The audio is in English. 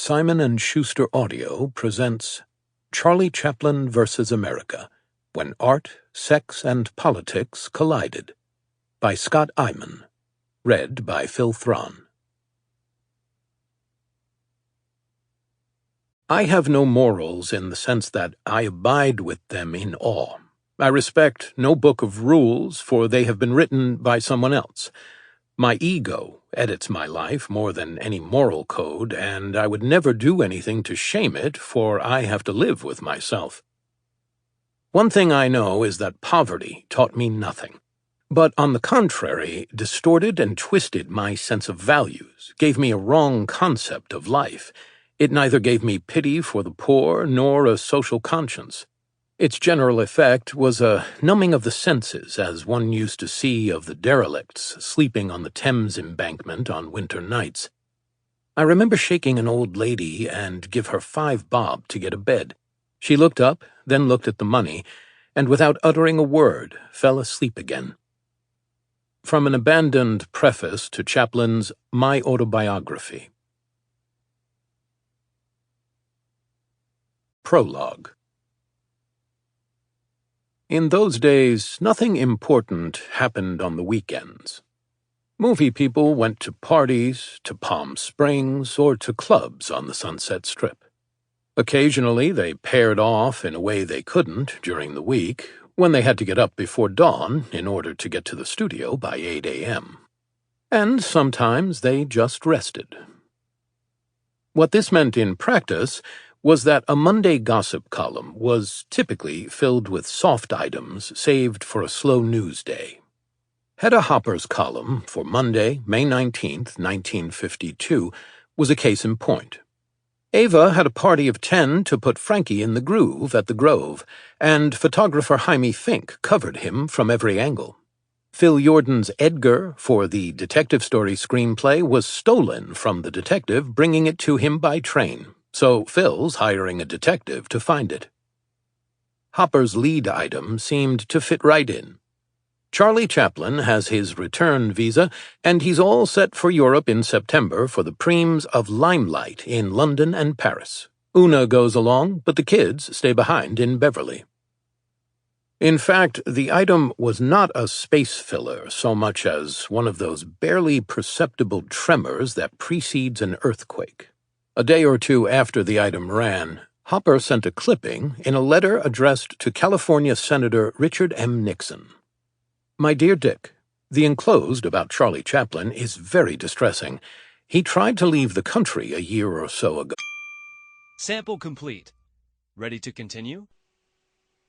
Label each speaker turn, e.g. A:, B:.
A: Simon & Schuster Audio presents Charlie Chaplin vs. America, When Art, Sex, and Politics Collided, by Scott Eyman, read by Phil Thron. I have no morals in the sense that I abide with them in awe. I respect no book of rules, for they have been written by someone else. My ego edits my life more than any moral code, and I would never do anything to shame it, for I have to live with myself. One thing I know is that poverty taught me nothing, but on the contrary, distorted and twisted my sense of values, gave me a wrong concept of life. It neither gave me pity for the poor nor a social conscience. Its general effect was a numbing of the senses, as one used to see of the derelicts sleeping on the Thames embankment on winter nights. I remember shaking an old lady and give her 5 bob to get a bed. She looked up, then looked at the money, and without uttering a word, fell asleep again. From an abandoned preface to Chaplin's My Autobiography. Prologue. In those days, nothing important happened on the weekends. Movie people went to parties, to Palm Springs, or to clubs on the Sunset Strip. Occasionally, they paired off in a way they couldn't during the week, when they had to get up before dawn in order to get to the studio by 8 a.m. And sometimes they just rested. What this meant in practice was that a Monday gossip column was typically filled with soft items saved for a slow news day. Hedda Hopper's column for Monday, May 19, 1952, was a case in point. Ava had a party of 10 to put Frankie in the groove at the Grove, and photographer Jaime Fink covered him from every angle. Phil Yordan's Edgar for the detective story screenplay was stolen from the detective, bringing it to him by train. So Phil's hiring a detective to find it. Hopper's lead item seemed to fit right in. Charlie Chaplin has his return visa, and he's all set for Europe in September for the Primes of Limelight in London and Paris. Una goes along, but the kids stay behind in Beverly. In fact, the item was not a space filler so much as one of those barely perceptible tremors that precedes an earthquake. A day or two after the item ran, Hopper sent a clipping in a letter addressed to California Senator Richard M. Nixon. My dear Dick, the enclosed about Charlie Chaplin is very distressing. He tried to leave the country a year or so ago.
B: Sample complete. Ready to continue?